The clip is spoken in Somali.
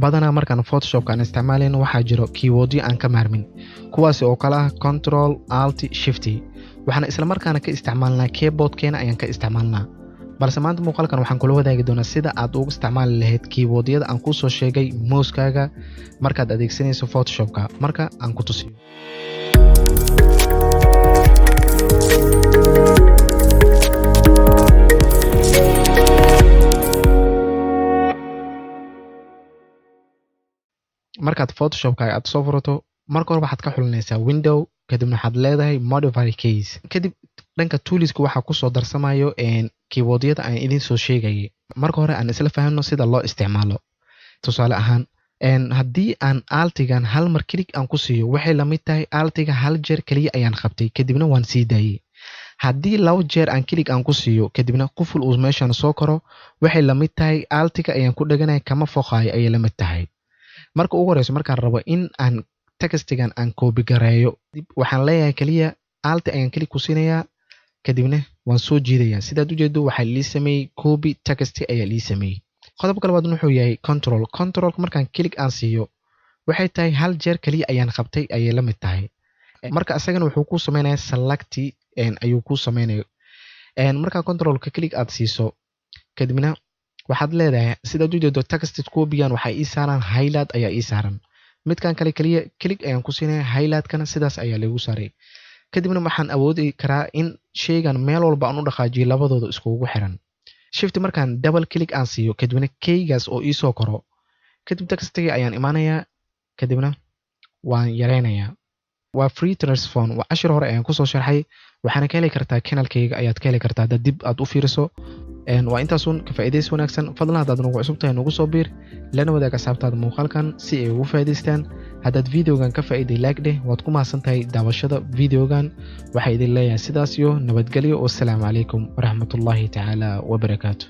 badanaa markaan Photoshop aan isticmaalayno waxaa jiro keywordyo aan ka maarmin kuwaas oo kala ah Control Alt Shift waxaan isla markaana ka isticmaalnaa keyboardkeena ayaan ka isticmaalnaa balse maanta muuqaalkan waxaan kula wadaagi doonaa sida aad ugu isticmaali lahayd keywordyada aan ku soo sheegay mouse-kaaga markaad adeegsanayso Photoshop-ka marka aan ku tusiyo markaad Photoshop-ka aad soo furato marka hore waxaad ka xulinaysaa window kadibna waxaad leedahay modify keys kadib dhanka toolsku waxa ku soo darsamayo keywordyada aan idin soo sheegay marka hore aan isla fahamno sida loo isticmaalo tusaale ahaan haddii aan altigan hal mar click aan ku siiyo waxay la mid tahay altiga hal jeer kaliya ayaan qabtay kadibna waan sii daayay haddii laba jeer aan click aan ku siiyo kadibna quful uu meeshan soo koro waxay la mid tahay altiga ayaan ku dhaganay kama foqaay ay la mid tahay marka ugu horeyso markaan rabo in aan textigan aan copy gareeyo waxaan leeyahay kaliya alt ayaan click ku siinayaa kadibna waan soo jiidayaa sidaad u jeedo waxa la sameeyay copy text ayaa la sameeyay qodobka labaad wuxuu yahay control markaan click aan siiyo waxay tahay hal jeer kaliya ayaan qabtay ay la mid tahay marka asagana wuxuu ku sameynayaa select ayuu ku sameynayaa marka control-ka click aad siiso kadibna waxaad leedahay sidaad u jeedo text copy-gan waxa ii saaran highlight ayaa ii saaran midkan kale kaliya click ayaan ku siinayaa highlight-kana sidaas ayaa lagu saaray kadibna waxaan awoodi karaa in shaygan meel walba aan u dhaqaajiyo labadooda iskugu xiran shift markaan double click aan siiyo kadibna keygaas oo ii soo koro kadib textiga ayaan imaanayaa kadibna waan yareynayaa waa free transform waa ashar hore ayaan ku soo sharxay waxaana ka heli kartaa channel-kayga ayaad ka heli kartaa dib aad u fiiriso waa intaasun ka faa'iidays wanaagsan fadlan haddaad nagu cusub tahay nagu soo biir lana wadaag asxaabtaada muuqaalkan si ay ugu faa'iidaystaan haddaad videogan ka faa'iiday like dheh waad ku mahadsan tahay daawashada videogan waxaa idin leeyahay sidaas iyo nabadgelyo wassalaamu calaykum waraxmatullaahi tacaala wabarakaatu